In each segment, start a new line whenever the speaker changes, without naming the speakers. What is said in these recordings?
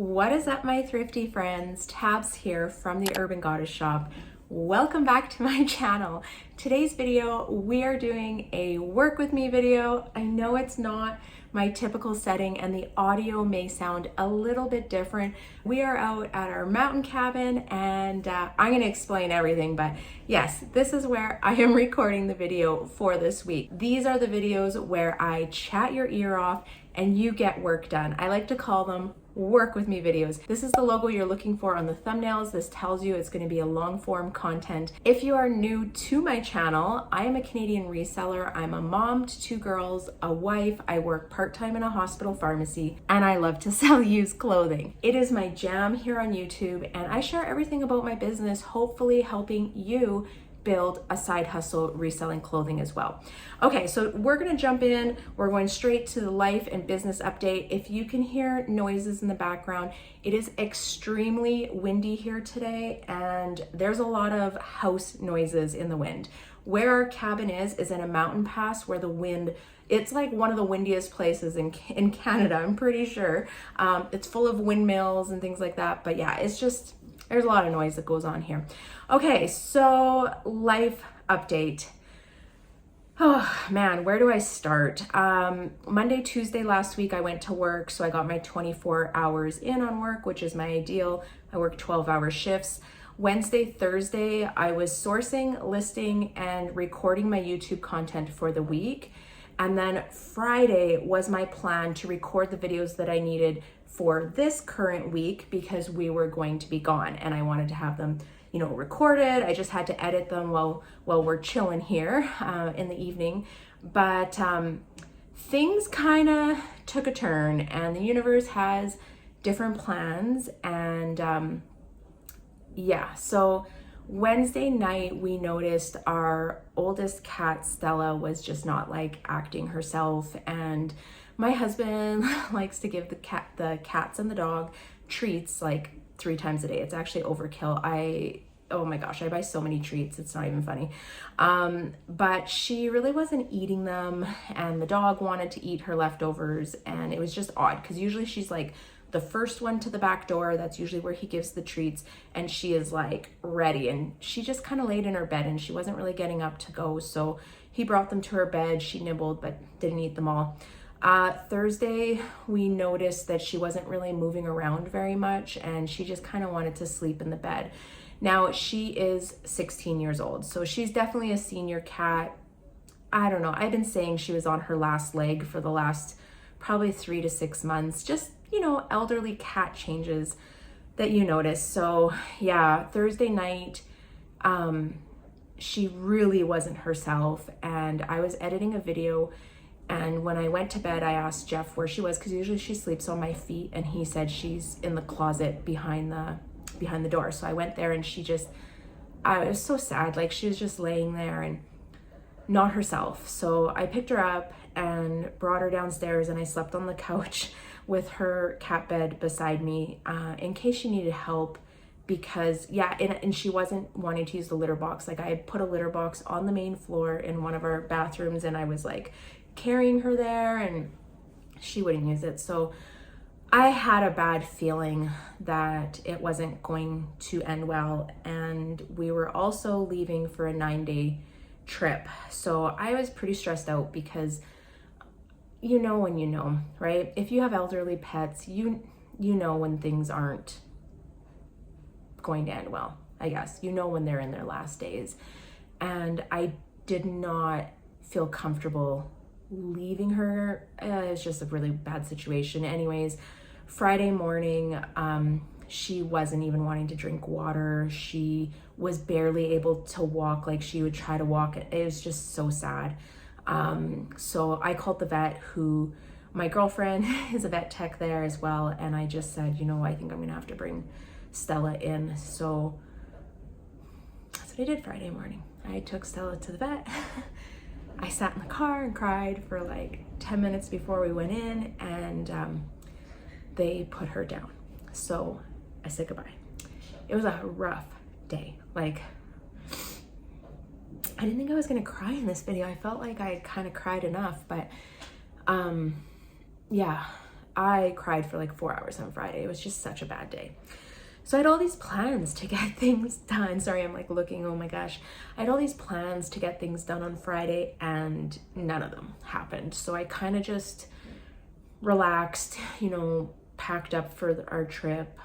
What is up, my thrifty friends? Tabs here from the Urban Goddess shop. Welcome back to my channel. Today's video, we are doing a work with me video. I know it's not my typical setting and the audio may sound a little bit different. We are out at our mountain cabin and I'm gonna explain everything, but yes, this is where I am recording the video for this week. These are the videos where I chat your ear off and you get work done. I like to call them work with me videos. This is the logo you're looking for on the thumbnails. This tells you it's going to be a long form content. If you are new to my channel, I am a Canadian reseller. I'm a mom to 2 girls, a wife. I work part-time in a hospital pharmacy, and I love to sell used clothing. It is my jam here on YouTube, and I share everything about my business, hopefully helping you build a side hustle reselling clothing as well. Okay, so we're gonna jump in. We're going straight to the life and business update. If you can hear noises in the background, it is extremely windy here today and there's a lot of house noises in the wind. Where our cabin is in a mountain pass where the wind, it's like one of the windiest places in Canada, I'm pretty sure. It's full of windmills and things like that, but yeah, it's just, there's a lot of noise that goes on here. Okay, so life update. Oh man, where do I start? Monday, Tuesday last week, I went to work. So I got my 24 hours in on work, which is my ideal. I work 12-hour shifts. Wednesday, Thursday, I was sourcing, listing, and recording my YouTube content for the week. And then Friday was my plan to record the videos that I needed for this current week because we were going to be gone and I wanted to have them, you know, recorded. I just had to edit them while we're chilling here in the evening. But things kind of took a turn and the universe has different plans. And yeah, so Wednesday night, we noticed our oldest cat, Stella, was just not like acting herself. And my husband likes to give the cats and the dog treats like 3 times a day. It's actually overkill. Oh my gosh, I buy so many treats. It's not even funny. But she really wasn't eating them and the dog wanted to eat her leftovers. And it was just odd because usually she's like the first one to the back door. That's usually where he gives the treats and she is like ready. And she just kind of laid in her bed and she wasn't really getting up to go. So he brought them to her bed. She nibbled, but didn't eat them all. Thursday, we noticed that she wasn't really moving around very much and she just kind of wanted to sleep in the bed. Now, she is 16 years old, so she's definitely a senior cat. I don't know. I've been saying she was on her last leg for the last probably 3 to 6 months. Just, you know, elderly cat changes that you notice. So yeah, Thursday night, she really wasn't herself and I was editing a video. And when I went to bed, I asked Jeff where she was because usually she sleeps on my feet and he said she's in the closet behind the door. So I went there and she just, it was so sad. Like she was just laying there and not herself. So I picked her up and brought her downstairs and I slept on the couch with her cat bed beside me in case she needed help because yeah, and she wasn't wanting to use the litter box. Like I had put a litter box on the main floor in one of our bathrooms and I was like carrying her there and she wouldn't use it. So I had a bad feeling that it wasn't going to end well. And we were also leaving for a 9-day trip. So I was pretty stressed out because you know when you know, right? If you have elderly pets, you know when things aren't going to end well, I guess. You know when they're in their last days. And I did not feel comfortable leaving her. It's just a really bad situation. Anyways, Friday morning, she wasn't even wanting to drink water. She was barely able to walk. Like she would try to walk. It was just so sad. So I called the vet who, my girlfriend is a vet tech there as well. And I just said, you know, I think I'm gonna have to bring Stella in. So that's what I did Friday morning. I took Stella to the vet. I sat in the car and cried for like 10 minutes before we went in and they put her down. So I said goodbye. It was a rough day. Like I didn't think I was gonna cry in this video. I felt like I kind of cried enough, but yeah, I cried for like 4 hours on Friday. It was just such a bad day. So I had all these plans to get things done. Sorry, I'm like looking, oh my gosh. I had all these plans to get things done on Friday and none of them happened. So I kind of just relaxed, you know, packed up for our trip,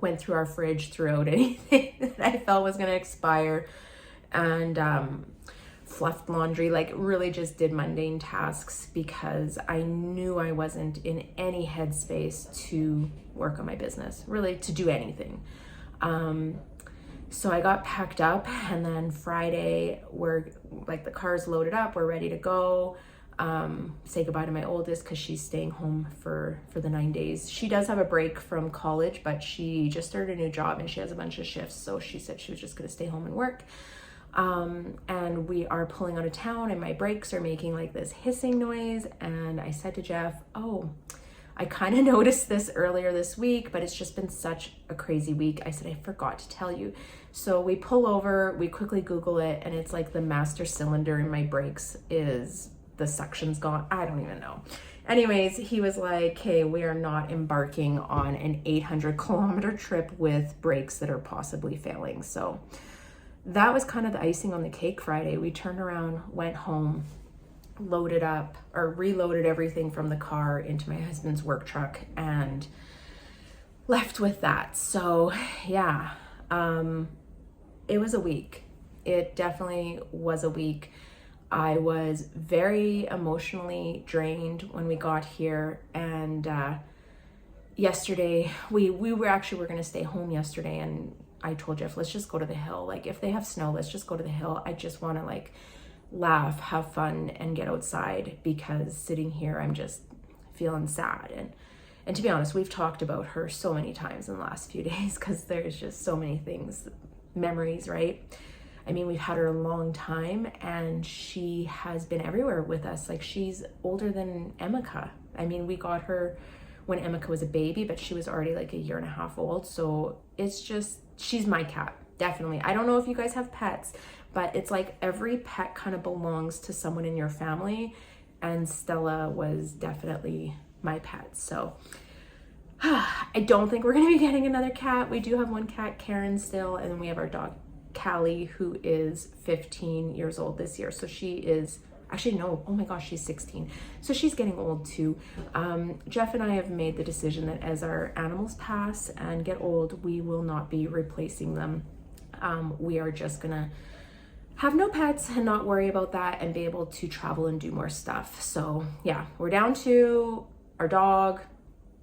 went through our fridge, threw out anything that I felt was gonna expire, and fluffed laundry, like really just did mundane tasks because I knew I wasn't in any headspace to work on my business, really to do anything. So I got packed up, and then Friday we're like, the car's loaded up, we're ready to go. Say goodbye to my oldest because she's staying home for the 9 days. She does have a break from college, but she just started a new job and she has a bunch of shifts. So she said she was just going to stay home and work. And we are pulling out of town, and my brakes are making like this hissing noise. And I said to Jeff, oh, I kind of noticed this earlier this week, but it's just been such a crazy week. I said, I forgot to tell you. So we pull over, we quickly Google it, and it's like the master cylinder in my brakes is, the suction's gone. I don't even know. Anyways, he was like, hey, we are not embarking on an 800-kilometer trip with brakes that are possibly failing. So that was kind of the icing on the cake Friday. We turned around, went home, loaded up or reloaded everything from the car into my husband's work truck and left with that. So yeah, it was a week. It definitely was a week. I was very emotionally drained when we got here, and yesterday we were going to stay home yesterday, and I told Jeff, let's just go to the hill. Like, if they have snow, let's just go to the hill. I just want to like laugh, have fun, and get outside, because sitting here, I'm just feeling sad. And to be honest, we've talked about her so many times in the last few days because there's just so many things, memories, right? I mean, we've had her a long time, and she has been everywhere with us. Like, she's older than Emeka. I mean, we got her when Emeka was a baby, but she was already like 1.5 years old. So it's just, she's my cat, definitely. I don't know if you guys have pets, but it's like every pet kind of belongs to someone in your family, and Stella was definitely my pet. So I don't think we're gonna be getting another cat. We do have one cat, Karen, still, and then we have our dog, Callie, who is 15 years old this year. So she is, actually no, oh my gosh, she's 16. So she's getting old too. Jeff and I have made the decision that as our animals pass and get old, we will not be replacing them. We are just gonna have no pets and not worry about that and be able to travel and do more stuff. So yeah, we're down to our dog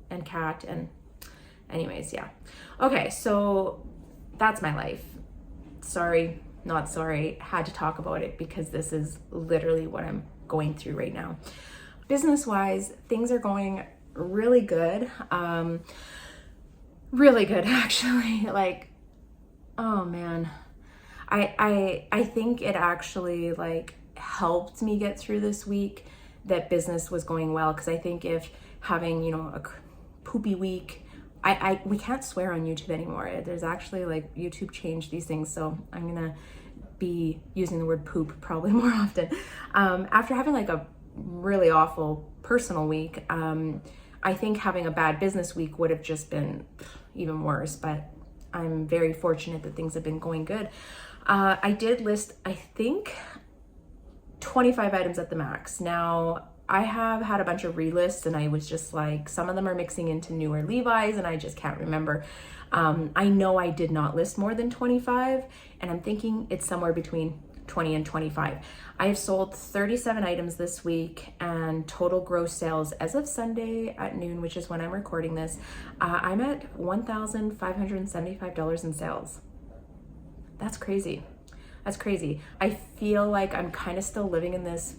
and cat, and anyways, yeah. Okay, so that's my life. Sorry, not sorry, had to talk about it because this is literally what I'm going through right now. Business-wise, things are going really good. Really good, actually. Like, oh man. I think it actually like helped me get through this week that business was going well, because I think if having, you know, a poopy week, we can't swear on YouTube anymore. There's actually like, YouTube changed these things, so I'm gonna be using the word poop probably more often. After having like a really awful personal week, I think having a bad business week would have just been even worse, but I'm very fortunate that things have been going good. I did list, I think, 25 items at the max. Now, I have had a bunch of relists, and I was just like, some of them are mixing into newer Levi's, and I just can't remember. I know I did not list more than 25, and I'm thinking it's somewhere between 20 and 25. I have sold 37 items this week, and total gross sales as of Sunday at noon, which is when I'm recording this, I'm at $1,575 in sales. That's crazy. That's crazy. I feel like I'm kind of still living in this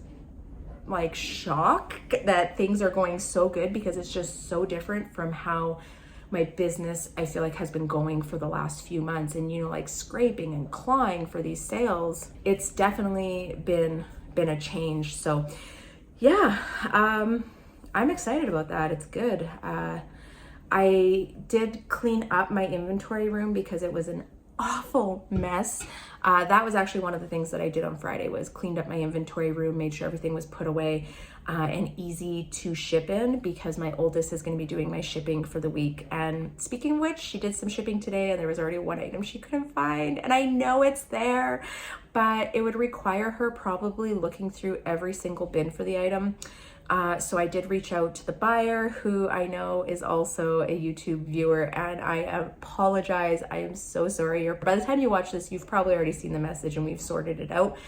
like shock that things are going so good, because it's just so different from how my business, I feel like, has been going for the last few months, and, you know, like scraping and clawing for these sales. It's definitely been a change. So yeah, I'm excited about that. It's good. I did clean up my inventory room because it was an awful mess. That was actually one of the things that I did on Friday, was cleaned up my inventory room, made sure everything was put away and easy to ship in, because my oldest is going to be doing my shipping for the week. And speaking of which, she did some shipping today and there was already one item she couldn't find, and I know it's there, but it would require her probably looking through every single bin for the item. So I did reach out to the buyer, who I know is also a YouTube viewer, and I apologize. I am so sorry. By the time you watch this, you've probably already seen the message and we've sorted it out,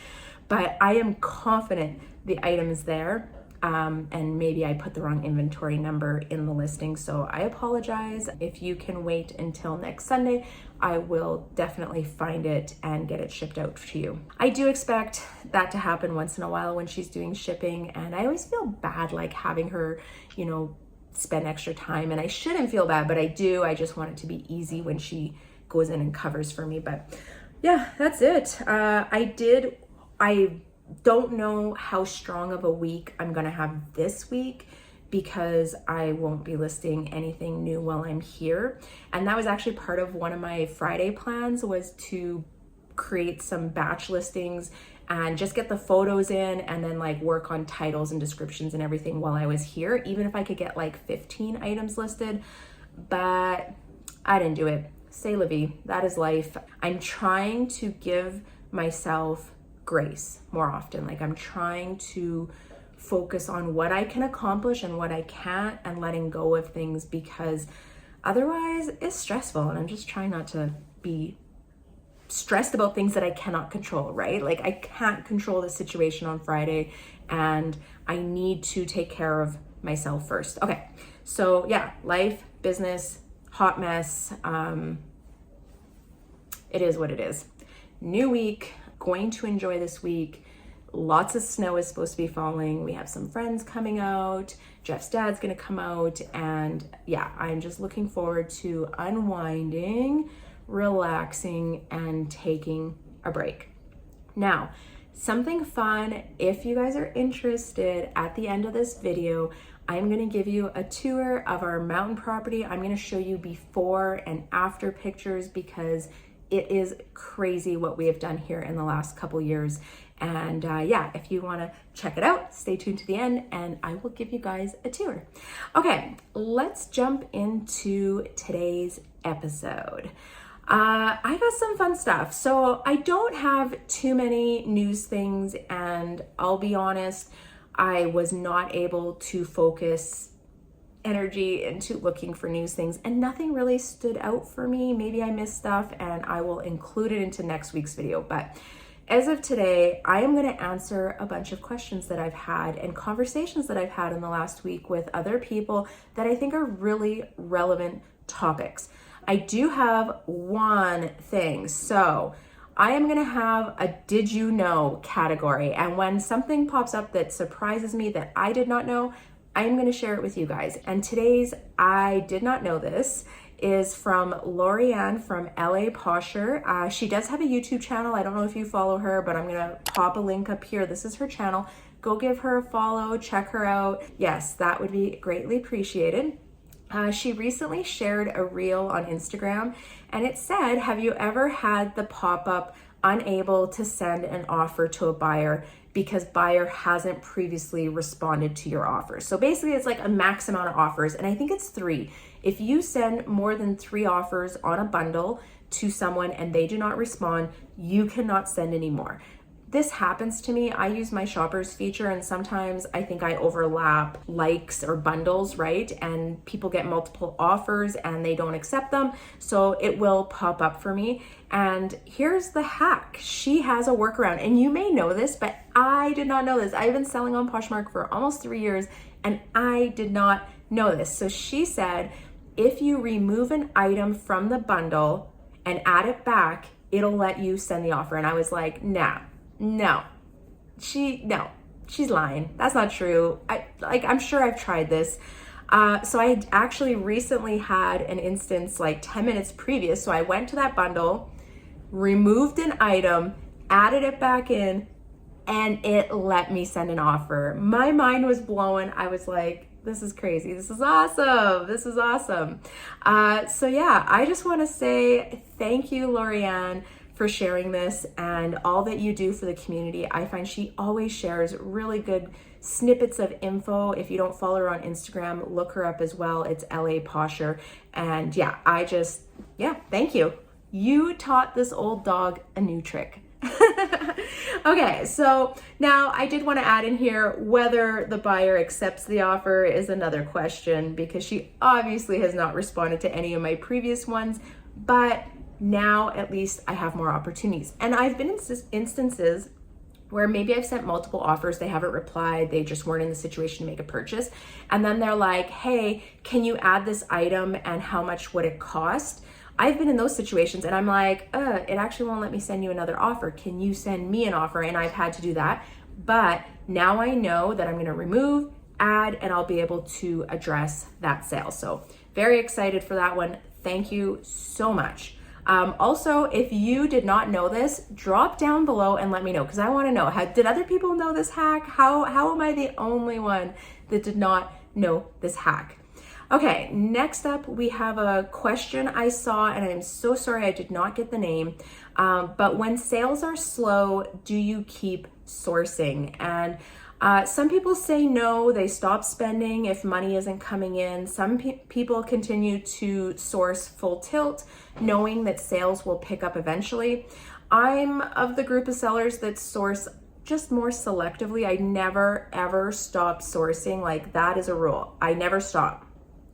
but I am confident the item is there. And maybe I put the wrong inventory number in the listing. So I apologize. If you can wait until next Sunday, I will definitely find it and get it shipped out to you. I do expect that to happen once in a while when she's doing shipping. And I always feel bad, like having her, you know, spend extra time, and I shouldn't feel bad, but I do. I just want it to be easy when she goes in and covers for me. But yeah, that's it. I don't know how strong of a week I'm gonna have this week, because I won't be listing anything new while I'm here. And that was actually part of one of my Friday plans, was to create some batch listings and just get the photos in, and then like work on titles and descriptions and everything while I was here, even if I could get like 15 items listed. But I didn't do it. C'est la vie. That is life. I'm trying to give myself grace more often. Like, I'm trying to focus on what I can accomplish and what I can't, and letting go of things, because otherwise it's stressful, and I'm just trying not to be stressed about things that I cannot control, right? Like, I can't control the situation on Friday, and I need to take care of myself first. Okay, so yeah, life, business, hot mess. It is what it is. New week, going to enjoy this week. Lots of snow is supposed to be falling. We have some friends coming out. Jeff's dad's gonna come out, and yeah, I'm just looking forward to unwinding, relaxing, and taking a break. Now, something fun, if you guys are interested, at the end of this video, I'm gonna give you a tour of our mountain property. I'm gonna show you before and after pictures, because it is crazy what we have done here in the last couple years. And yeah, if you want to check it out, stay tuned to the end and I will give you guys a tour. Okay, let's jump into today's episode. I got some fun stuff. So I don't have too many news things, and I'll be honest, I was not able to focus energy into looking for news things, and nothing really stood out for me. Maybe I missed stuff, and I will include it into next week's video. But as of today, I am going to answer a bunch of questions that I've had and conversations that I've had in the last week with other people that I think are really relevant topics. I do have one thing. So I am going to have a did you know category. And when something pops up that surprises me that I did not know, I'm going to share it with you guys. And today's I did not know this is from Lorianne from LA Posher. She does have a YouTube channel. I don't know if you follow her, but I'm going to pop a link up here. This is her channel. Go give her a follow, check her out. Yes, that would be greatly appreciated. She recently shared a reel on Instagram, and it said, have you ever had the pop-up unable to send an offer to a buyer because buyer hasn't previously responded to your offer? So basically it's like a max amount of offers, and I think it's 3. If you send more than 3 offers on a bundle to someone and they do not respond, you cannot send any more. This happens to me. I use my shoppers feature, and sometimes I think I overlap likes or bundles, right? And people get multiple offers and they don't accept them. So it will pop up for me. And here's the hack. She has a workaround, and you may know this, but I did not know this. I've been selling on Poshmark for almost 3 years and I did not know this. So she said, if you remove an item from the bundle and add it back, it'll let you send the offer. And I was like, nah. No, she's lying. That's not true. I'm sure I've tried this. So I actually recently had an instance like 10 minutes previous. So I went to that bundle, removed an item, added it back in, and it let me send an offer. My mind was blown. I was like, This is crazy. This is awesome. This is awesome. So yeah, I just want to say thank you, Lorianne, for sharing this and all that you do for the community. I find she always shares really good snippets of info. If you don't follow her on Instagram, look her up as well. It's LA Posher. And yeah, thank you. You taught this old dog a new trick. Okay, so now I did want to add in here whether the buyer accepts the offer is another question, because she obviously has not responded to any of my previous ones, but now at least I have more opportunities. And I've been in instances where maybe I've sent multiple offers, they haven't replied, they just weren't in the situation to make a purchase. And then they're like, hey, can you add this item and how much would it cost? I've been in those situations and I'm like, it actually won't let me send you another offer. Can you send me an offer? And I've had to do that. But now I know that I'm going to remove, add, and I'll be able to address that sale. So very excited for that one. Thank you so much. Also, if you did not know this, drop down below and let me know, because I want to know, did other people know this hack? How am I the only one that did not know this hack? Okay, next up we have a question I saw, and I'm so sorry I did not get the name, but when sales are slow, do you keep sourcing? And some people say no, they stop spending if money isn't coming in. Some people continue to source full tilt, knowing that sales will pick up eventually. I'm of the group of sellers that source just more selectively. I never ever stop sourcing. Like, that is a rule. I never stop.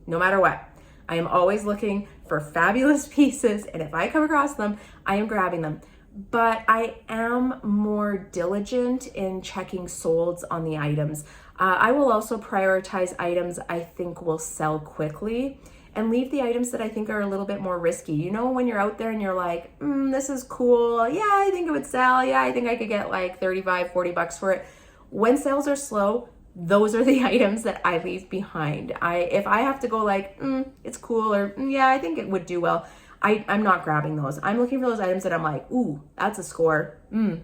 No matter what, I am always looking for fabulous pieces, and if I come across them, I am grabbing them. But I am more diligent in checking solds on the items. I will also prioritize items I think will sell quickly and leave the items that I think are a little bit more risky. You know, when you're out there and you're like, this is cool. Yeah, I think it would sell. Yeah, I think I could get like 35, 40 bucks for it. When sales are slow, those are the items that I leave behind. If I have to go like, it's cool, or yeah, I think it would do well, I'm not grabbing those. I'm looking for those items that I'm like, ooh, that's a score.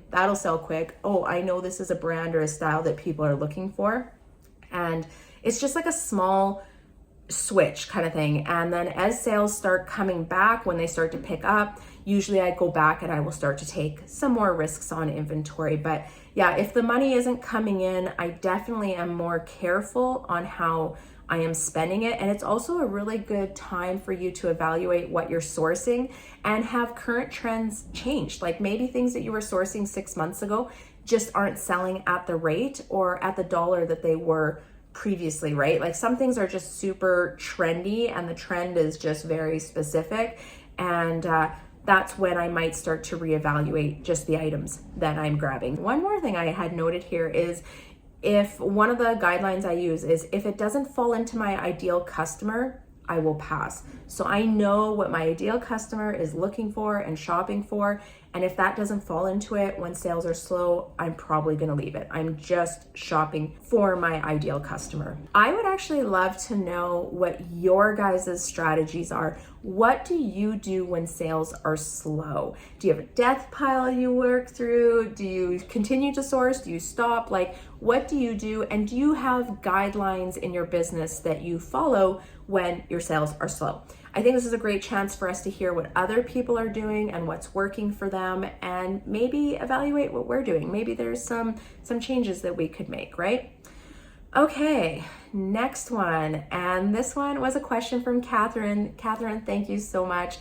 That'll sell quick. Oh, I know this is a brand or a style that people are looking for. And it's just like a small switch kind of thing. And then as sales start coming back, when they start to pick up, usually I go back and I will start to take some more risks on inventory. But yeah, if the money isn't coming in, I definitely am more careful on how I am spending it. And it's also a really good time for you to evaluate what you're sourcing and have current trends changed. Like maybe things that you were sourcing 6 months ago just aren't selling at the rate or at the dollar that they were previously, right? Like some things are just super trendy and the trend is just very specific. And that's when I might start to reevaluate just the items that I'm grabbing. One more thing I had noted here is, if one of the guidelines I use is if it doesn't fall into my ideal customer, I will pass. So I know what my ideal customer is looking for and shopping for. And if that doesn't fall into it when sales are slow, I'm probably gonna leave it. I'm just shopping for my ideal customer. I would actually love to know what your guys' strategies are. What do you do when sales are slow? Do you have a death pile you work through? Do you continue to source? Do you stop? Like, what do you do? And do you have guidelines in your business that you follow when your sales are slow? I think this is a great chance for us to hear what other people are doing and what's working for them, and maybe evaluate what we're doing. Maybe there's some changes that we could make, right? Okay, next one. And this one was a question from Catherine. Catherine, thank you so much.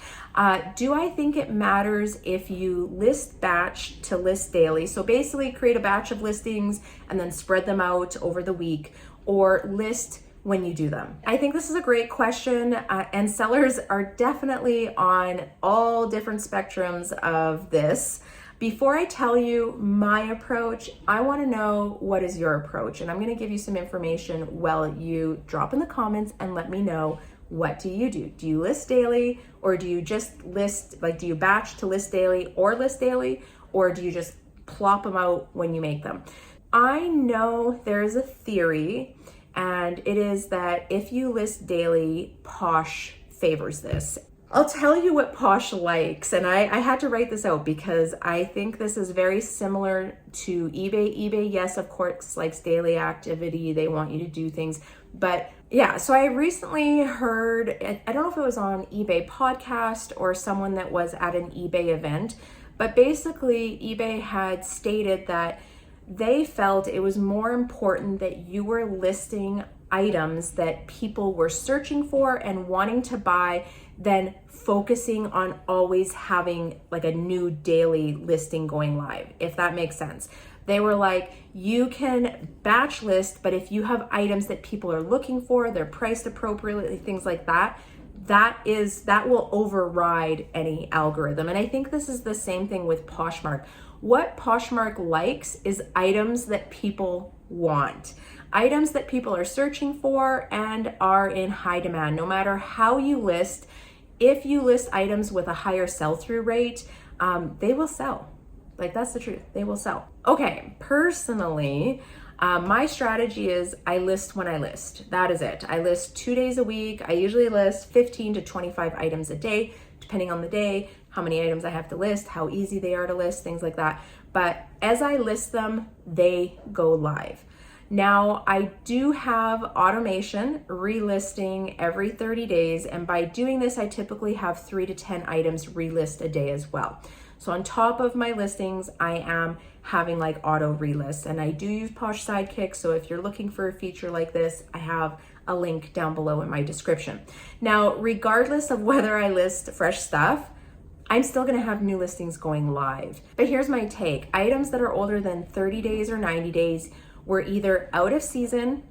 Do I think it matters if you list batch to list daily? So basically create a batch of listings and then spread them out over the week, or list when you do them? I think this is a great question, and sellers are definitely on all different spectrums of this. Before I tell you my approach, I want to know what is your approach, and I'm going to give you some information while you drop in the comments and let me know, what do you do? Do you list daily, or do you just list, like, do you batch to list daily, or do you just plop them out when you make them? I know there's a theory, and it is that if you list daily, Posh favors this. I'll tell you what Posh likes, and I had to write this out because I think this is very similar to eBay. eBay, yes, of course, likes daily activity. They want you to do things, but Yeah, so I recently heard, I don't know if it was on eBay podcast or someone that was at an eBay event, but basically eBay had stated that they felt it was more important that you were listing items that people were searching for and wanting to buy than focusing on always having like a new daily listing going live, if that makes sense. They were like, you can batch list, but if you have items that people are looking for, they're priced appropriately, things like that, that will override any algorithm. And I think this is the same thing with Poshmark. What Poshmark likes is items that people want, items that people are searching for and are in high demand. No matter how you list, if you list items with a higher sell-through rate, they will sell. Like, that's the truth, they will sell. Okay, personally, my strategy is I list when I list. That is it. I list 2 days a week. I usually list 15 to 25 items a day, depending on the day, how many items I have to list, how easy they are to list, things like that. But as I list them, they go live. Now, I do have automation relisting every 30 days. And by doing this, I typically have 3 to 10 items relist a day as well. So on top of my listings, I am having like auto relist, and I do use POSH SIDEKICK. So if you're looking for a feature like this, I have a link down below in my description. Now, regardless of whether I list fresh stuff, I'm still gonna have new listings going live. But here's my take. Items that are older than 30 days or 90 days were either out of season,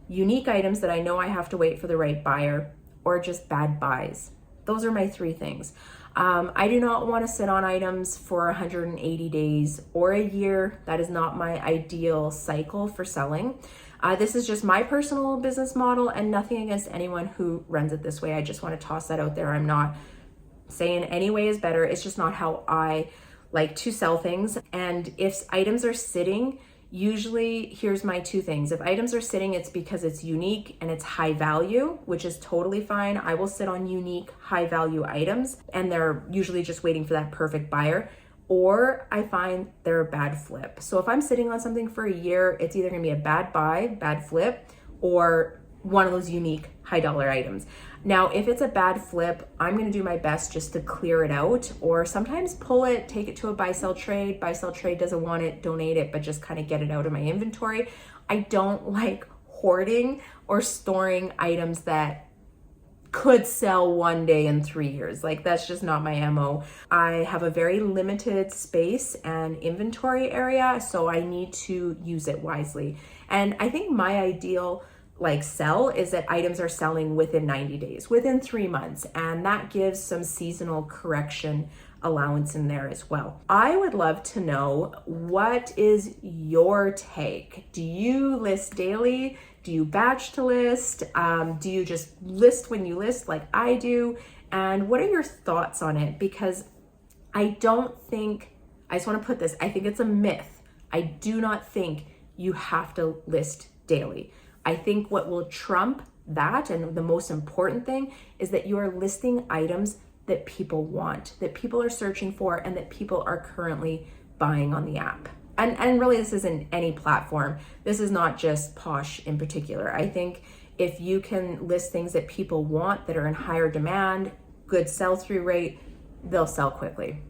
unique items that I know I have to wait for the right buyer, or just bad buys. Those are my 3 things. I do not want to sit on items for 180 days or a year. That is not my ideal cycle for selling. This is just my personal business model and nothing against anyone who runs it this way. I just want to toss that out there. I'm not saying any way is better. It's just not how I like to sell things. And if items are sitting, usually here's my 2 things. If items are sitting, it's because it's unique and it's high value, which is totally fine. I will sit on unique high value items and they're usually just waiting for that perfect buyer, or I find they're a bad flip. So if I'm sitting on something for a year, it's either gonna be a bad buy, bad flip, or one of those unique high dollar items. Now, if it's a bad flip, I'm gonna do my best just to clear it out, or sometimes pull it, take it to a buy sell trade. Buy sell trade doesn't want it, donate it, but just kind of get it out of my inventory. I don't like hoarding or storing items that could sell one day in 3 years. Like, that's just not my MO. I have a very limited space and inventory area, so I need to use it wisely. And I think my ideal sell is that items are selling within 90 days, within 3 months, and that gives some seasonal correction allowance in there as well. I would love to know, what is your take? Do you list daily? Do you batch to list? Do you just list when you list like I do? And what are your thoughts on it? Because I just want to put this, I think it's a myth. I do not think you have to list daily. I think what will trump that, and the most important thing, is that you are listing items that people want, that people are searching for, and that people are currently buying on the app. And really, this isn't any platform. This is not just Posh in particular. I think if you can list things that people want, that are in higher demand, good sell-through rate, they'll sell quickly.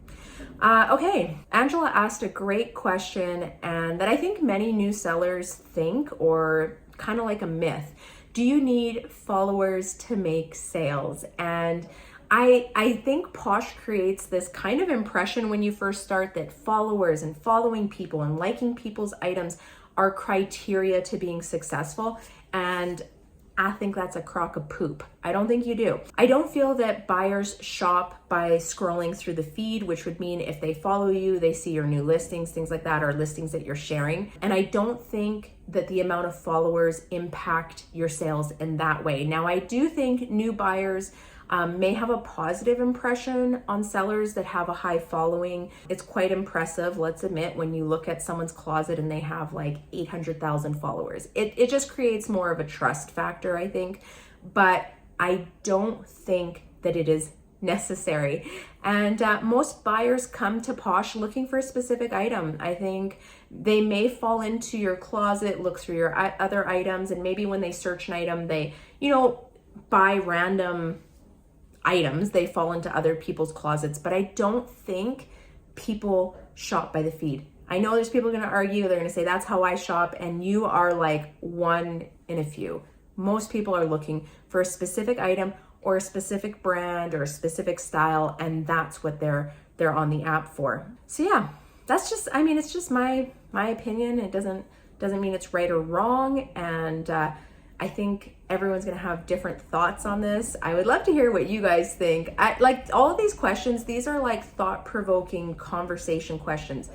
Okay, Angela asked a great question, and that I think many new sellers think, or kind of like a myth. Do you need followers to make sales? And I think Posh creates this kind of impression when you first start that followers and following people and liking people's items are criteria to being successful. And I think that's a crock of poop. I don't think you do. I don't feel that buyers shop by scrolling through the feed, which would mean if they follow you, they see your new listings, things like that, or listings that you're sharing. And I don't think that the amount of followers impact your sales in that way. Now, I do think new buyers may have a positive impression on sellers that have a high following. It's quite impressive, let's admit, when you look at someone's closet and they have like 800,000 followers. It just creates more of a trust factor, I think. But I don't think that it is necessary. And most buyers come to Posh looking for a specific item. I think they may fall into your closet, look through your other items, and maybe when they search an item, they, buy random items. They fall into other people's closets, but I don't think people shop by the feed. I know there's people going to argue, they're going to say that's how I shop, and you are like one in a few. Most people are looking for a specific item or a specific brand or a specific style, and that's what they're on the app for. So yeah, that's just, it's just my opinion. It doesn't mean it's right or wrong, and I think everyone's gonna have different thoughts on this. I would love to hear what you guys think. Like all of these questions, these are like thought-provoking conversation questions.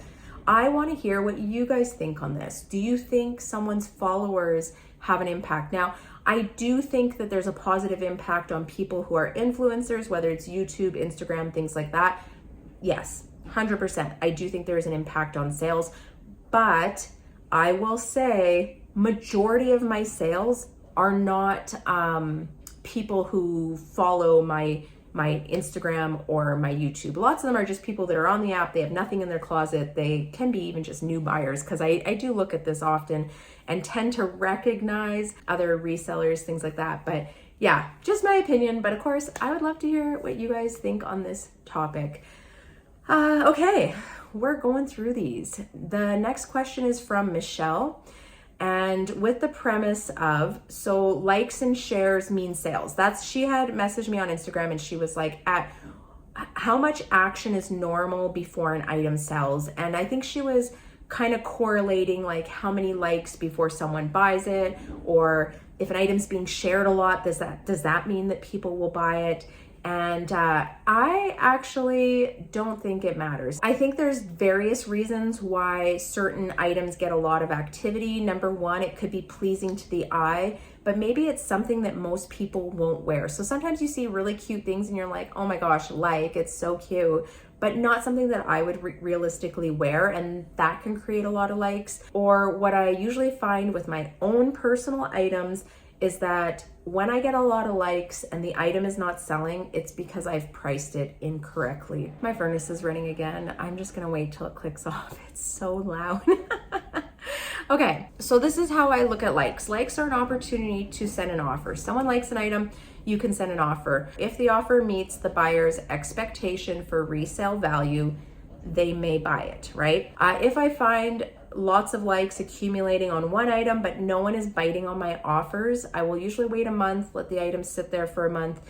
I wanna hear what you guys think on this. Do you think someone's followers have an impact? Now, I do think that there's a positive impact on people who are influencers, whether it's YouTube, Instagram, things like that. Yes, 100%. I do think there is an impact on sales, but I will say majority of my sales are not people who follow my Instagram or my YouTube. Lots of them are just people that are on the app. They have nothing in their closet. They can be even just new buyers, because I do look at this often and tend to recognize other resellers, things like that. But yeah, just my opinion. But of course, I would love to hear what you guys think on this topic. Okay, we're going through these. The next question is from Michelle. And with the premise of, so likes and shares mean sales. She had messaged me on Instagram, and she was like, how much action is normal before an item sells? And I think she was kind of correlating like how many likes before someone buys it, or if an item's being shared a lot, does that mean that people will buy it? And I actually don't think it matters. I think there's various reasons why certain items get a lot of activity. Number one, it could be pleasing to the eye, but maybe it's something that most people won't wear. So sometimes you see really cute things and you're like, oh my gosh, it's so cute, but not something that I would realistically wear, and that can create a lot of likes. Or what I usually find with my own personal items is that when I get a lot of likes and the item is not selling, it's because I've priced it incorrectly. My furnace is running again. I'm just gonna wait till it clicks off. It's so loud. Okay, so this is how I look at likes. Likes are an opportunity to send an offer. Someone likes an item, you can send an offer. If the offer meets the buyer's expectation for resale value, they may buy it, right? If I find lots of likes accumulating on one item, but no one is biting on my offers, I will usually wait a month, let the item sit there for a month,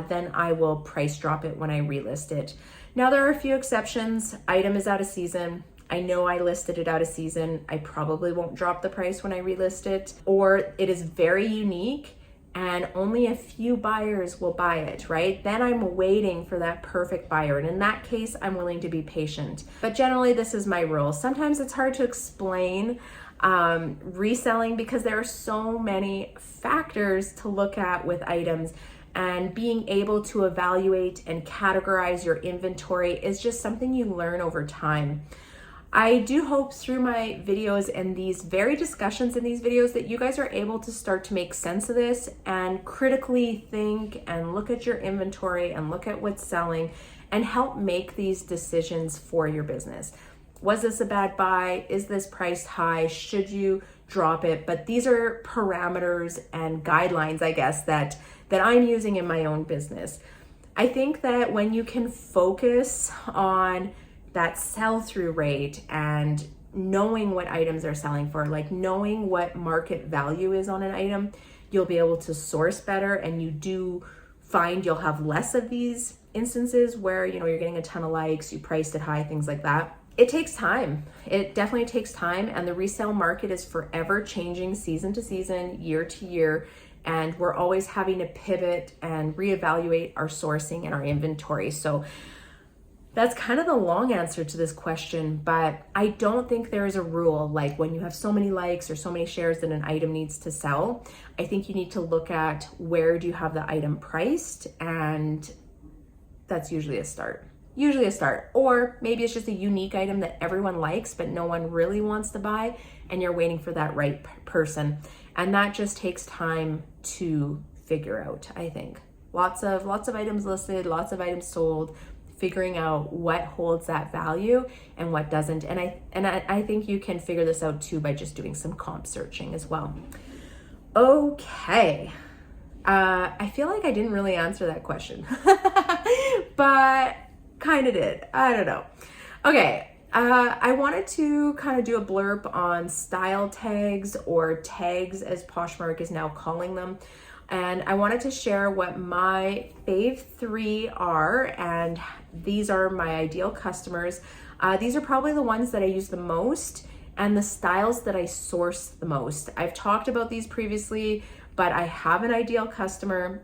then I will price drop it when I relist it. Now, there are a few exceptions. Item is out of season. I know I listed it out of season. I probably won't drop the price when I relist it, or it is very unique and only a few buyers will buy it, right? Then I'm waiting for that perfect buyer. And in that case, I'm willing to be patient. But generally, this is my rule. Sometimes it's hard to explain reselling because there are so many factors to look at with items, and being able to evaluate and categorize your inventory is just something you learn over time. I do hope through my videos and these very discussions in these videos that you guys are able to start to make sense of this and critically think and look at your inventory and look at what's selling and help make these decisions for your business. Was this a bad buy? Is this priced high? Should you drop it? But these are parameters and guidelines, I guess, that I'm using in my own business. I think that when you can focus on that sell-through rate and knowing what items are selling for, like knowing what market value is on an item, you'll be able to source better, and you do find you'll have less of these instances where, you're getting a ton of likes, you priced it high, things like that. It takes time. It definitely takes time, and the resale market is forever changing season to season, year to year, and we're always having to pivot and reevaluate our sourcing and our inventory. So that's kind of the long answer to this question, but I don't think there is a rule, like when you have so many likes or so many shares that an item needs to sell. I think you need to look at where do you have the item priced, and that's usually a start. Or maybe it's just a unique item that everyone likes, but no one really wants to buy, and you're waiting for that right person. And that just takes time to figure out, I think. Lots of items listed, lots of items sold, figuring out what holds that value and what doesn't. And I think you can figure this out too by just doing some comp searching as well. Okay. I feel like I didn't really answer that question, but kind of did. I don't know. Okay. I wanted to kind of do a blurb on style tags, or tags as Poshmark is now calling them. And I wanted to share what my fave 3 are, and these are my ideal customers. These are probably the ones that I use the most and the styles that I source the most. I've talked about these previously, but I have an ideal customer.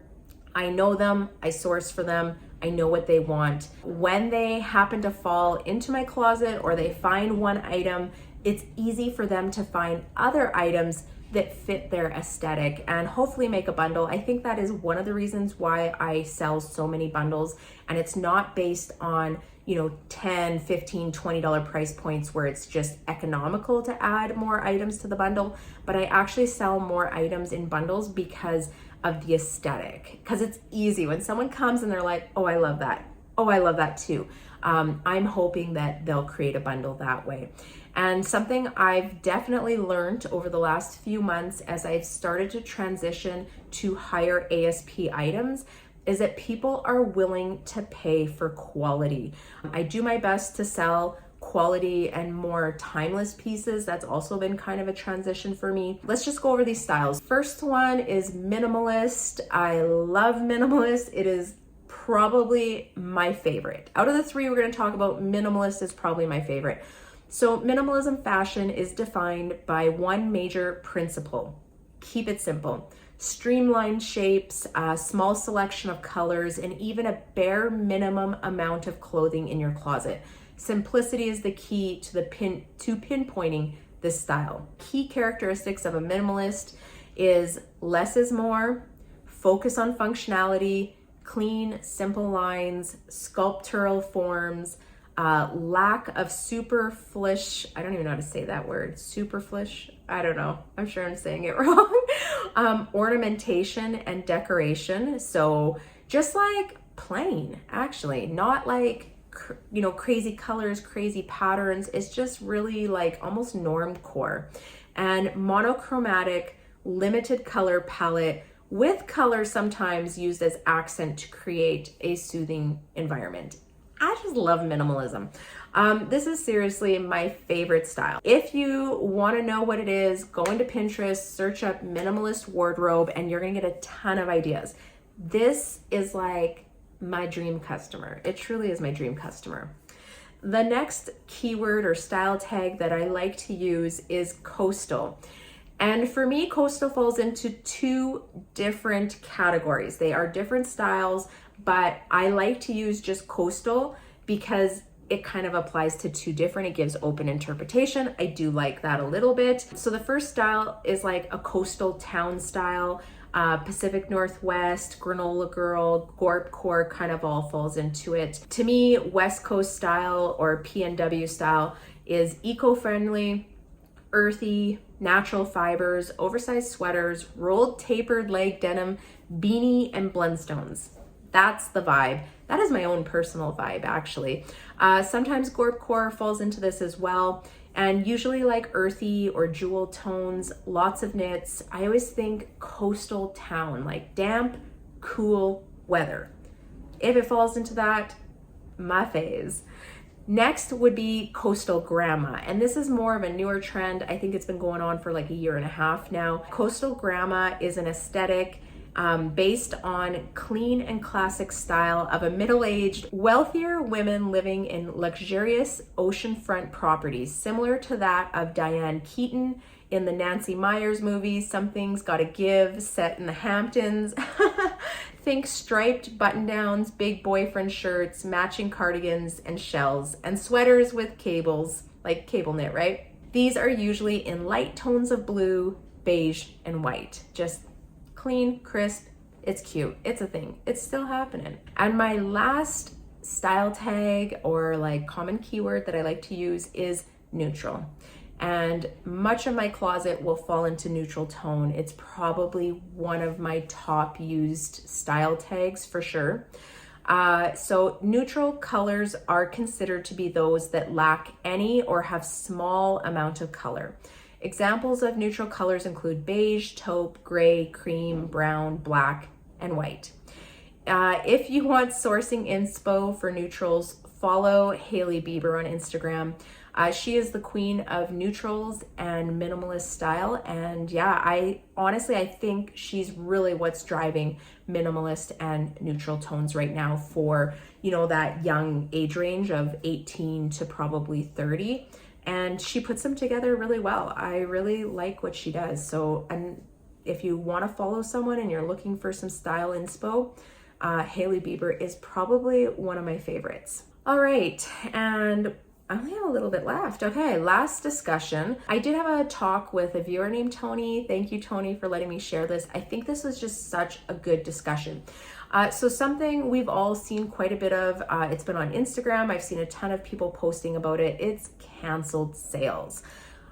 I know them, I source for them, I know what they want. When they happen to fall into my closet or they find one item, it's easy for them to find other items that fit their aesthetic and hopefully make a bundle. I think that is one of the reasons why I sell so many bundles, and it's not based on, you know, $10, $15, $20 price points where it's just economical to add more items to the bundle, but I actually sell more items in bundles because of the aesthetic, because it's easy. When someone comes and they're like, oh, I love that. Oh, I love that too. I'm hoping that they'll create a bundle that way. And something I've definitely learned over the last few months as I've started to transition to higher ASP items is that people are willing to pay for quality. I do my best to sell quality and more timeless pieces. That's also been kind of a transition for me. Let's just go over these styles. First one is minimalist. I love minimalist. It is probably my favorite. Out of the 3 we're going to talk about, minimalist is probably my favorite. So minimalism fashion is defined by one major principle: keep it simple. Streamlined shapes, a small selection of colors, and even a bare minimum amount of clothing in your closet. Simplicity is the key to pinpointing this style. Key characteristics of a minimalist is less is more, focus on functionality, clean, simple lines, sculptural forms, lack of superflush, I don't even know how to say that word, superflush, I don't know, I'm sure I'm saying it wrong, ornamentation and decoration. So just like plain, actually, not like, you know, crazy colors, crazy patterns. It's just really like almost normcore. And monochromatic, limited color palette with color sometimes used as accent to create a soothing environment. I just love minimalism. This is seriously my favorite style. If you want to know what it is, go into Pinterest, search up minimalist wardrobe, and you're going to get a ton of ideas. This is like my dream customer. It truly is my dream customer. The next keyword or style tag that I like to use is coastal. And for me, coastal falls into 2 different categories. They are different styles, but I like to use just coastal because it kind of applies to 2 different, it gives open interpretation. I do like that a little bit. So the first style is like a coastal town style. Pacific Northwest, Granola Girl, Gorpcore kind of all falls into it. To me, West Coast style or PNW style is eco-friendly, earthy, natural fibers, oversized sweaters, rolled tapered leg denim, beanie, and blendstones. That's the vibe. That is my own personal vibe, actually. Sometimes Gorpcore falls into this as well. And usually like earthy or jewel tones, lots of knits. I always think coastal town, like damp, cool weather. If it falls into that, my phase. Next would be coastal grandma. And this is more of a newer trend. I think it's been going on for like a year and a half now. Coastal grandma is an aesthetic based on clean and classic style of a middle-aged, wealthier women living in luxurious oceanfront properties, similar to that of Diane Keaton in the Nancy Meyers movie, Something's Gotta Give, set in the Hamptons. Think striped button-downs, big boyfriend shirts, matching cardigans and shells, and sweaters with cables, like cable knit, right? These are usually in light tones of blue, beige, and white. Just clean, crisp, it's cute, it's a thing, it's still happening. And my last style tag or like common keyword that I like to use is neutral. and much of my closet will fall into neutral tone. It's probably one of my top used style tags for sure. So neutral colors are considered to be those that lack any or have small amount of color. Examples of neutral colors include beige, taupe, gray, cream, brown, black, and white. If you want sourcing inspo for neutrals, follow Hailey Bieber on Instagram. She is the queen of neutrals and minimalist style. And yeah, I think she's really what's driving minimalist and neutral tones right now for, you know, that young age range of 18 to probably 30. And she puts them together really well. I really like what she does. So, and if you want to follow someone and you're looking for some style inspo, Hailey Bieber is probably one of my favorites. All right, and I only have a little bit left. Okay, last discussion. I did have a talk with a viewer named Tony. Thank you, Tony, for letting me share this. I think this was just such a good discussion. So something we've all seen quite a bit of, it's been on Instagram. I've seen a ton of people posting about it. It's canceled sales.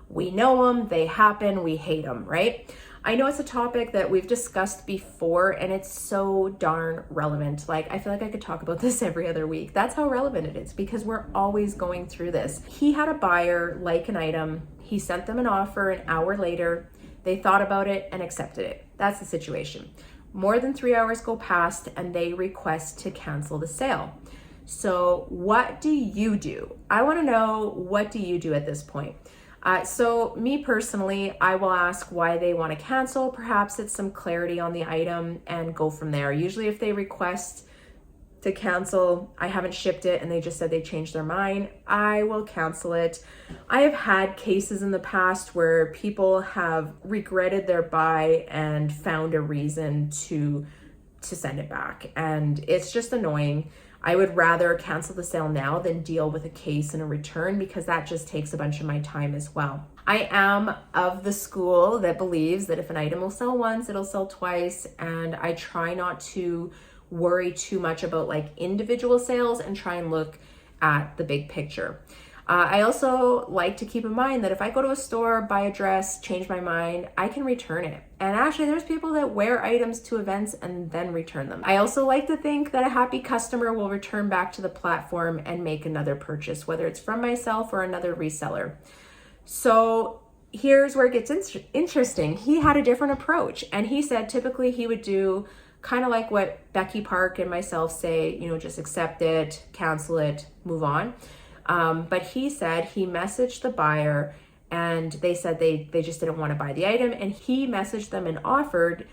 We know them, they happen, we hate them, right? I know it's a topic that we've discussed before and it's so darn relevant. Like, I feel like I could talk about this every other week. That's how relevant it is because we're always going through this. He had a buyer like an item. He sent them an offer an hour later. They thought about it and accepted it. That's the situation. More than 3 hours go past and they request to cancel the sale. So what do you do? I want to know, what do you do at this point? So me personally, I will ask why they want to cancel. Perhaps it's some clarity on the item and go from there. Usually if they request to cancel, I haven't shipped it and they just said they changed their mind, I will cancel it. I have had cases in the past where people have regretted their buy and found a reason to send it back. And it's just annoying. I would rather cancel the sale now than deal with a case and a return because that just takes a bunch of my time as well. I am of the school that believes that if an item will sell once, it'll sell twice. And I try not to worry too much about like individual sales and try and look at the big picture. I also like to keep in mind that if I go to a store, buy a dress, change my mind, I can return it. And actually there's people that wear items to events and then return them. I also like to think that a happy customer will return back to the platform and make another purchase, whether it's from myself or another reseller. So here's where it gets interesting. He had a different approach and he said typically he would do kind of like what Becky Park and myself say, you know, just accept it, cancel it, move on. But he said he messaged the buyer and they said they just didn't want to buy the item, and he messaged them and offered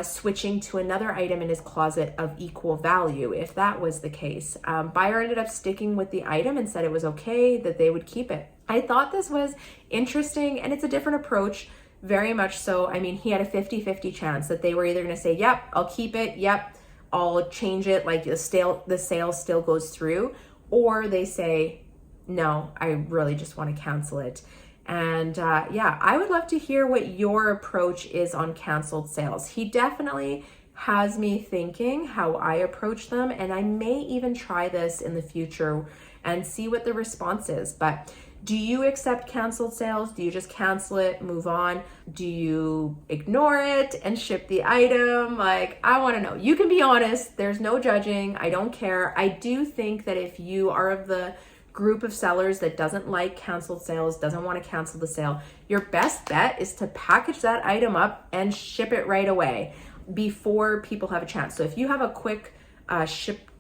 switching to another item in his closet of equal value if that was the case. Buyer ended up sticking with the item and said it was okay, that they would keep it. I thought this was interesting and it's a different approach, very much so. I mean, he had a 50-50 chance that they were either going to say, yep, I'll keep it, yep, I'll change it, like the sale still goes through, or they say, no, I really just want to cancel it. And yeah, I would love to hear what your approach is on canceled sales. He definitely has me thinking how I approach them, and I may even try this in the future and see what the response is. But do you accept canceled sales? Do you just cancel it, move on? Do you ignore it and ship the item? Like, I want to know. You can be honest. There's no judging. I don't care. I do think that if you are of the group of sellers that doesn't like canceled sales, doesn't want to cancel the sale, your best bet is to package that item up and ship it right away before people have a chance. So if you have a quick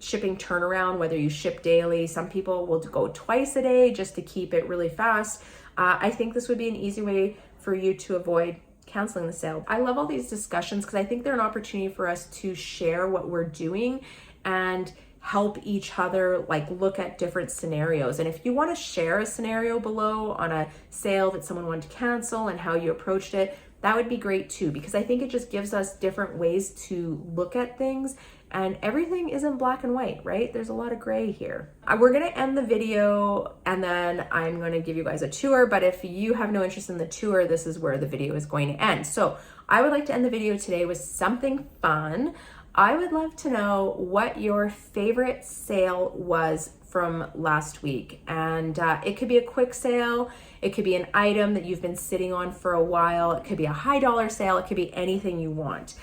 shipping turnaround, whether you ship daily, some people will go twice a day just to keep it really fast. I think this would be an easy way for you to avoid canceling the sale. I love all these discussions because I think they're an opportunity for us to share what we're doing and help each other like look at different scenarios. And if you want to share a scenario below on a sale that someone wanted to cancel and how you approached it, that would be great too, because I think it just gives us different ways to look at things, and everything isn't black and white, right? There's a lot of gray here. We're gonna end the video and then I'm gonna give you guys a tour, but if you have no interest in the tour, this is where the video is going to end. So I would like to end the video today with something fun. I would love to know what your favorite sale was from last week. And it could be a quick sale. It could be an item that you've been sitting on for a while. It could be a high dollar sale. It could be anything you want.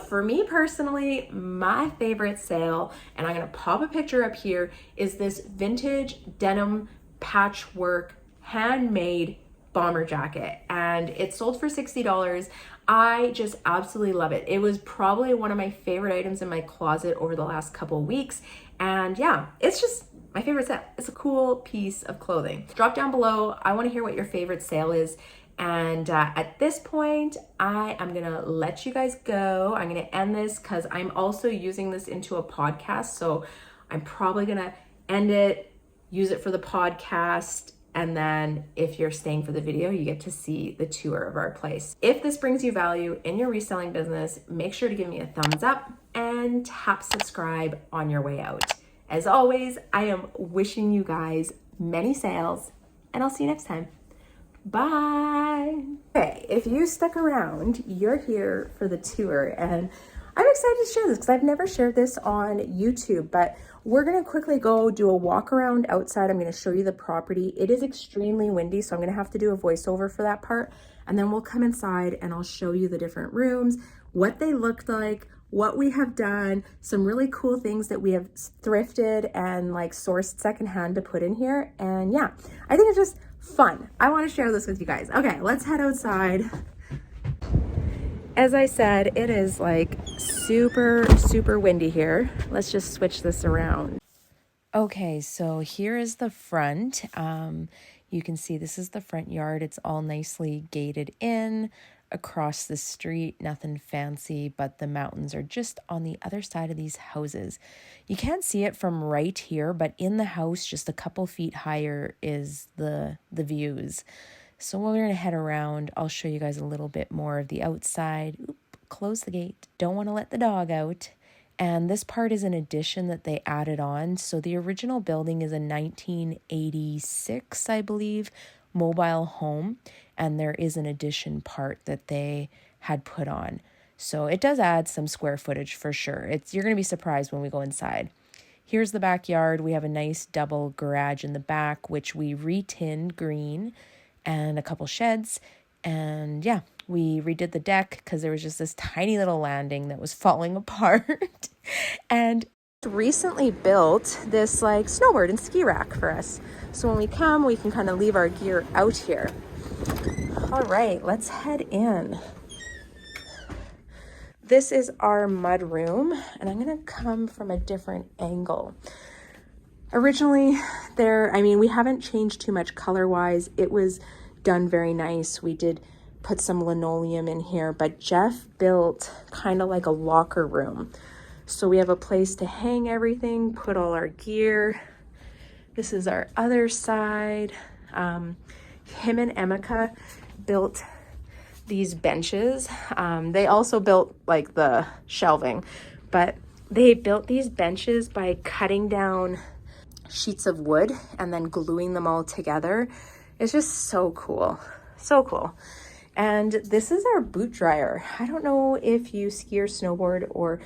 For me personally, my favorite sale, and I'm gonna pop a picture up here, is this vintage denim patchwork handmade bomber jacket, and it sold for $60. I just absolutely love it. It was probably one of my favorite items in my closet over the last couple of weeks. And yeah, it's just my favorite sale. It's a cool piece of clothing. Drop down below. I want to hear what your favorite sale is. And at this point, I am gonna let you guys go. I'm gonna end this because I'm also using this into a podcast. So I'm probably gonna end it, use it for the podcast, and then if you're staying for the video, you get to see the tour of our place. If this brings you value in your reselling business, make sure to give me a thumbs up and tap subscribe on your way out. As always, I am wishing you guys many sales, and I'll see you next time. Bye. Okay, if you stuck around, you're here for the tour, and I'm excited to share this because I've never shared this on YouTube, but we're gonna quickly go do a walk around outside. I'm gonna show you the property. It is extremely windy, so I'm gonna have to do a voiceover for that part, and then we'll come inside and I'll show you the different rooms, what they looked like, what we have done, some really cool things that we have thrifted and like sourced secondhand to put in here. And yeah, I think it's just fun. I want to share this with you guys. Okay, let's head outside. As I said, it is like super windy here. Let's just switch this around. Okay, so here is the front. You can see this is the front yard. It's all nicely gated in. Across the street, nothing fancy, but the mountains are just on the other side of these houses. You can't see it from right here, but in the house, just a couple feet higher, is the views. So we're gonna head around. I'll show you guys a little bit more of the outside. Oop, close the gate. Don't want to let the dog out. And this part is an addition that they added on. So the original building is a 1986, I believe, mobile home, and there is an addition part that they had put on. So it does add some square footage for sure. You're going to be surprised when we go inside. Here's the backyard. We have a nice double garage in the back, which we re-tinned green, and a couple sheds. And yeah, we redid the deck because there was just this tiny little landing that was falling apart. And recently built this like snowboard and ski rack for us. So when we come, we can kind of leave our gear out here. All right, let's head in. This is our mud room, and I'm gonna come from a different angle. Originally we haven't changed too much color-wise. It was done very nice. We did put some linoleum in here, but Jeff built kind of like a locker room. So we have a place to hang everything, put all our gear. This is our other side. Him and Emeka built these benches. They also built like the shelving, but they built these benches by cutting down sheets of wood and then gluing them all together. It's just so cool, so cool. And this is our boot dryer. I don't know if you ski or snowboard or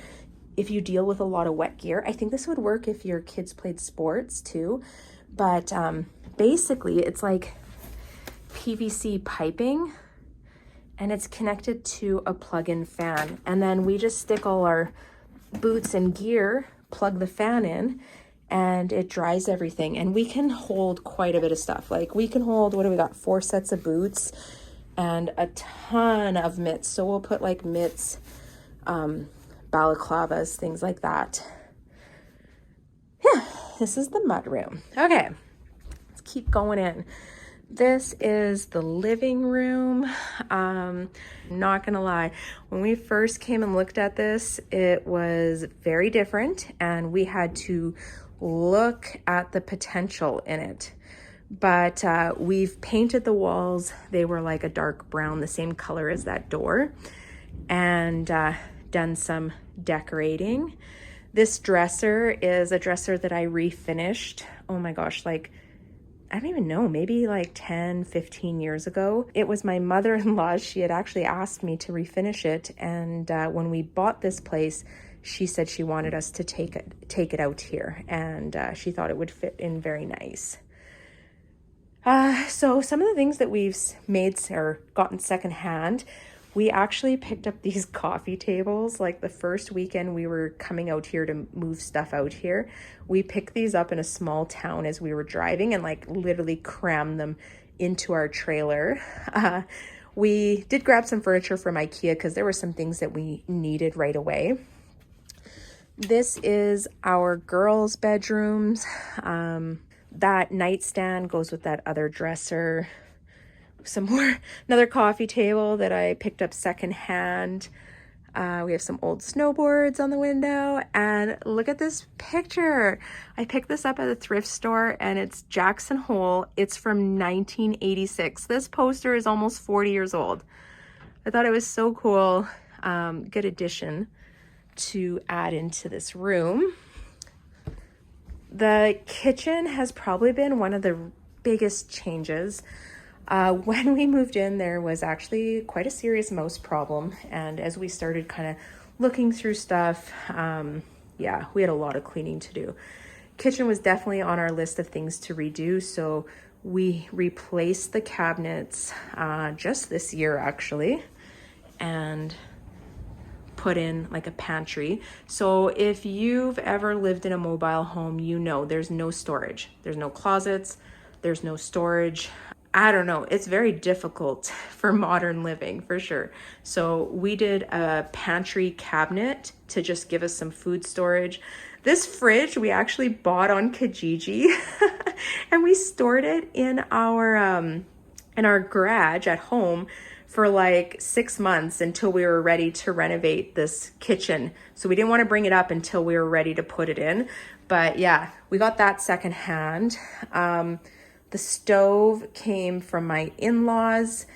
if you deal with a lot of wet gear. I think this would work if your kids played sports too. But basically it's like PVC piping, and it's connected to a plug-in fan. And then we just stick all our boots and gear, plug the fan in, and it dries everything. And we can hold quite a bit of stuff. Like we can hold, what do we got? 4 sets of boots and a ton of mitts. So we'll put like mitts, balaclavas, things like that. Yeah, this is the mud room. Okay, let's keep going in. This is the living room. Not gonna lie, when we first came and looked at this, it was very different, and we had to look at the potential in it. But we've painted the walls. They were like a dark brown, the same color as that door, and done some decorating. This dresser is a dresser that I refinished. Oh my gosh, like, I don't even know, maybe like 10, 15 years ago. It was my mother-in-law. She had actually asked me to refinish it. And when we bought this place, she said she wanted us to take it out here, and she thought it would fit in very nice. So some of the things that we've made or gotten secondhand, we actually picked up these coffee tables. Like the first weekend we were coming out here to move stuff out here, we picked these up in a small town as we were driving and like literally crammed them into our trailer. We did grab some furniture from IKEA because there were some things that we needed right away. This is our girls' bedrooms. That nightstand goes with that other dresser. Another coffee table that I picked up secondhand. We have some old snowboards on the window, and look at this picture. I picked this up at a thrift store, and it's Jackson Hole. It's from 1986. This poster is almost 40 years old. I thought it was so cool. Good addition to add into this room. The kitchen has probably been one of the biggest changes. When we moved in, there was actually quite a serious mouse problem. And as we started kind of looking through stuff, yeah, we had a lot of cleaning to do. Kitchen was definitely on our list of things to redo. So we replaced the cabinets just this year, actually, and put in like a pantry. So if you've ever lived in a mobile home, you know there's no storage. There's no closets. There's no storage. I don't know. It's very difficult for modern living, for sure. So we did a pantry cabinet to just give us some food storage. This fridge we actually bought on Kijiji and we stored it in our garage at home for like 6 months until we were ready to renovate this kitchen. So we didn't want to bring it up until we were ready to put it in. But yeah, we got that secondhand. The stove came from my in-laws.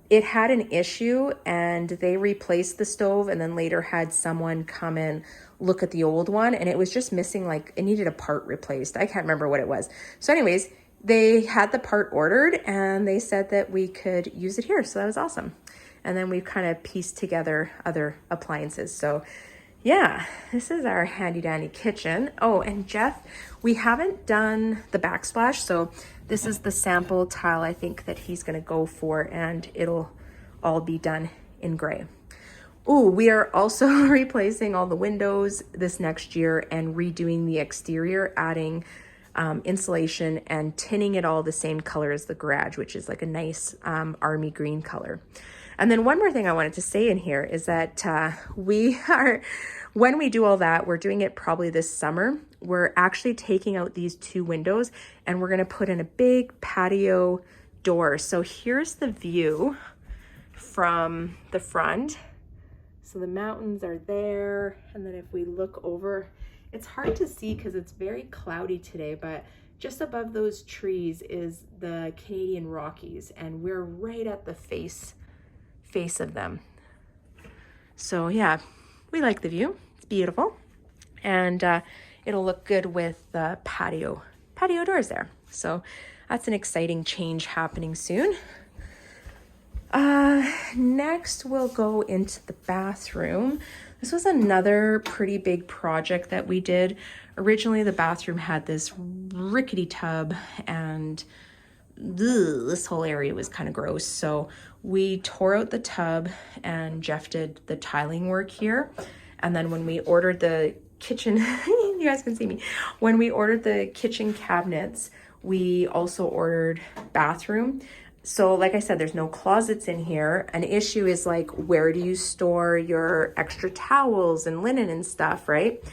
It had an issue and they replaced the stove and then later had someone come and look at the old one, and it was just missing, like it needed a part replaced. I can't remember what it was. So anyways, they had the part ordered and they said that we could use it here. So that was awesome. And then we've kind of pieced together other appliances. So yeah, this is our handy dandy kitchen. Oh, and Jeff, we haven't done the backsplash. So this is the sample tile I think that he's gonna go for, and it'll all be done in gray. Oh, we are also replacing all the windows this next year and redoing the exterior, adding insulation and tinning it all the same color as the garage, which is like a nice army green color. And then one more thing I wanted to say in here is that when we do all that, we're doing it probably this summer. We're actually taking out these 2 windows and we're gonna put in a big patio door. So here's the view from the front. So the mountains are there. And then if we look over, it's hard to see because it's very cloudy today, but just above those trees is the Canadian Rockies, and we're right at the face of them. So yeah, we like the view. It's beautiful, and it'll look good with the patio doors there. So that's an exciting change happening soon. Next we'll go into the bathroom. This was another pretty big project that we did. Originally the bathroom had this rickety tub and this whole area was kind of gross. So we tore out the tub and Jeff did the tiling work here. And then when we ordered the kitchen, you guys can see me. When we ordered the kitchen cabinets, we also ordered bathroom. So like I said, there's no closets in here. An issue is like, where do you store your extra towels and linen and stuff, right?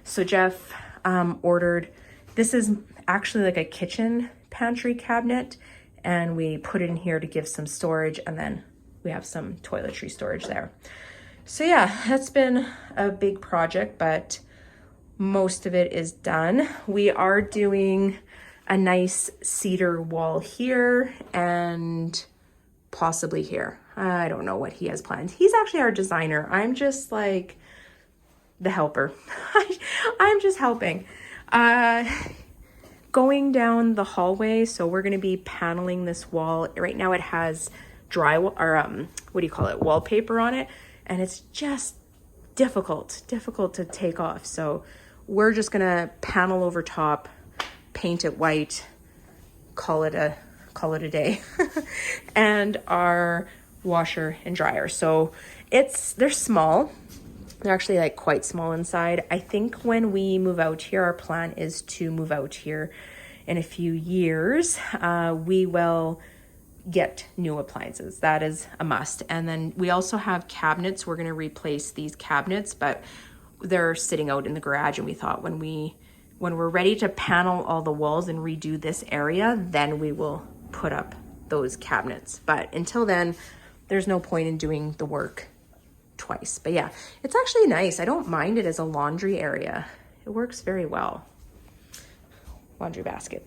So Jeff ordered, this is actually like a kitchen pantry cabinet, and we put it in here to give some storage, and then we have some toiletry storage there. So yeah, that's been a big project, but most of it is done. We are doing a nice cedar wall here and possibly here. I don't know what he has planned. He's actually our designer. I'm just like the helper. I'm just helping. Going down the hallway, so we're going to be paneling this wall. Right now it has drywall, or what do you call it, wallpaper on it, and it's just difficult to take off. So we're just gonna panel over top, paint it white, call it a day. And our washer and dryer. So they're small. They're actually like quite small inside. I think when we move out here, our plan is to move out here in a few years. We will get new appliances. That is a must. And then we also have cabinets. We're going to replace these cabinets, but they're sitting out in the garage. And we thought when we're ready to panel all the walls and redo this area, then we will put up those cabinets. But until then, there's no point in doing the work twice. But yeah, it's actually nice. I don't mind it as a laundry area. It works very well. Laundry basket.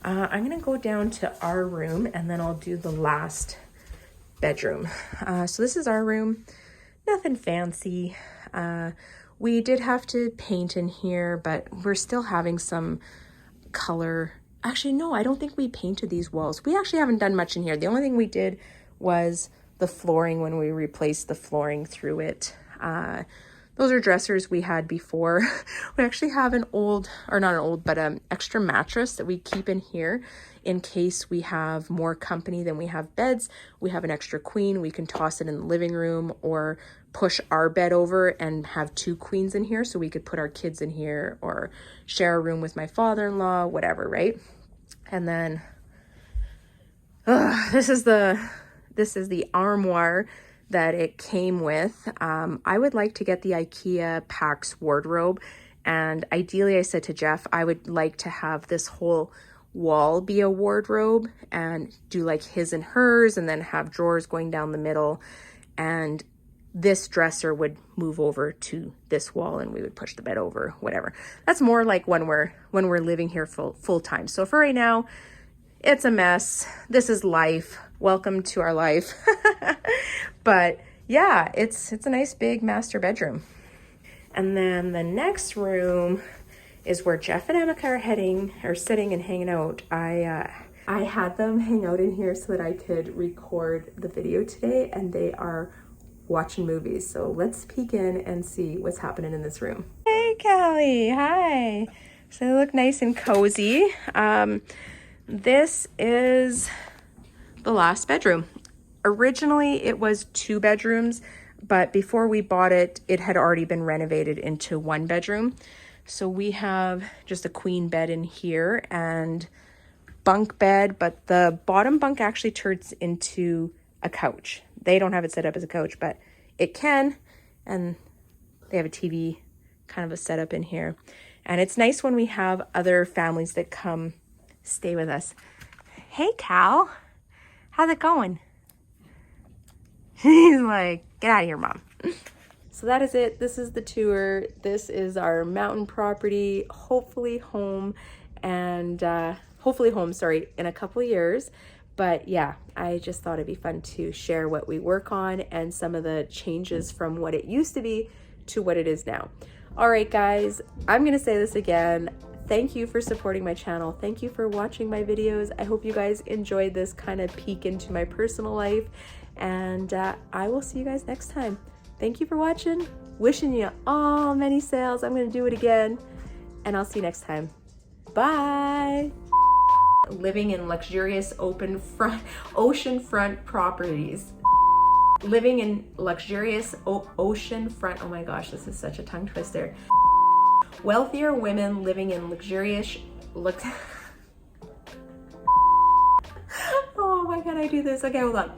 I'm gonna go down to our room and then I'll do the last bedroom. So this is our room, nothing fancy. We did have to paint in here, but we're still having some color. Actually, no, I don't think we painted these walls. We actually haven't done much in here. The only thing we did was the flooring when we replaced the flooring through it. Those are dressers we had before. We actually have an old, or not an old, but an extra mattress that we keep in here in case we have more company than we have beds. We have an extra queen. We can toss it in the living room or push our bed over and have 2 queens in here so we could put our kids in here or share a room with my father-in-law, whatever, right? And then this is the armoire that it came with. I would like to get the IKEA Pax wardrobe, and ideally I said to Jeff I would like to have this whole wall be a wardrobe and do like his and hers and then have drawers going down the middle, and this dresser would move over to this wall and we would push the bed over, whatever. That's more like when we're living here full time. So for right now, it's a mess. This is life. Welcome to our life. But yeah, it's a nice big master bedroom. And then the next room is where Jeff and Emeka are sitting and hanging out. I had them hang out in here so that I could record the video today, and they are watching movies. So let's peek in and see what's happening in this room. Hey, Callie. Hi. So they look nice and cozy. This is the last bedroom. Originally, it was 2 bedrooms, but before we bought it, it had already been renovated into 1 bedroom. So we have just a queen bed in here and bunk bed, but the bottom bunk actually turns into a couch. They don't have it set up as a couch, but it can, and they have a TV kind of a setup in here. And it's nice when we have other families that come stay with us. Hey, Cal, how's it going? He's like, get out of here, Mom. So that is it. This is the tour. This is our mountain property, hopefully home, and in a couple of years. But yeah, I just thought it'd be fun to share what we work on and some of the changes from what it used to be to what it is now. All right, guys, I'm gonna say this again. Thank you for supporting my channel. Thank you for watching my videos. I hope you guys enjoyed this kind of peek into my personal life, and I will see you guys next time. Thank you for watching. Wishing you all many sales. I'm gonna do it again, and I'll see you next time. Bye. Living in luxurious oceanfront properties. Living in luxurious oceanfront, oh my gosh, this is such a tongue twister. Wealthier women living in luxurious, oh, why can't I do this? Okay, hold on.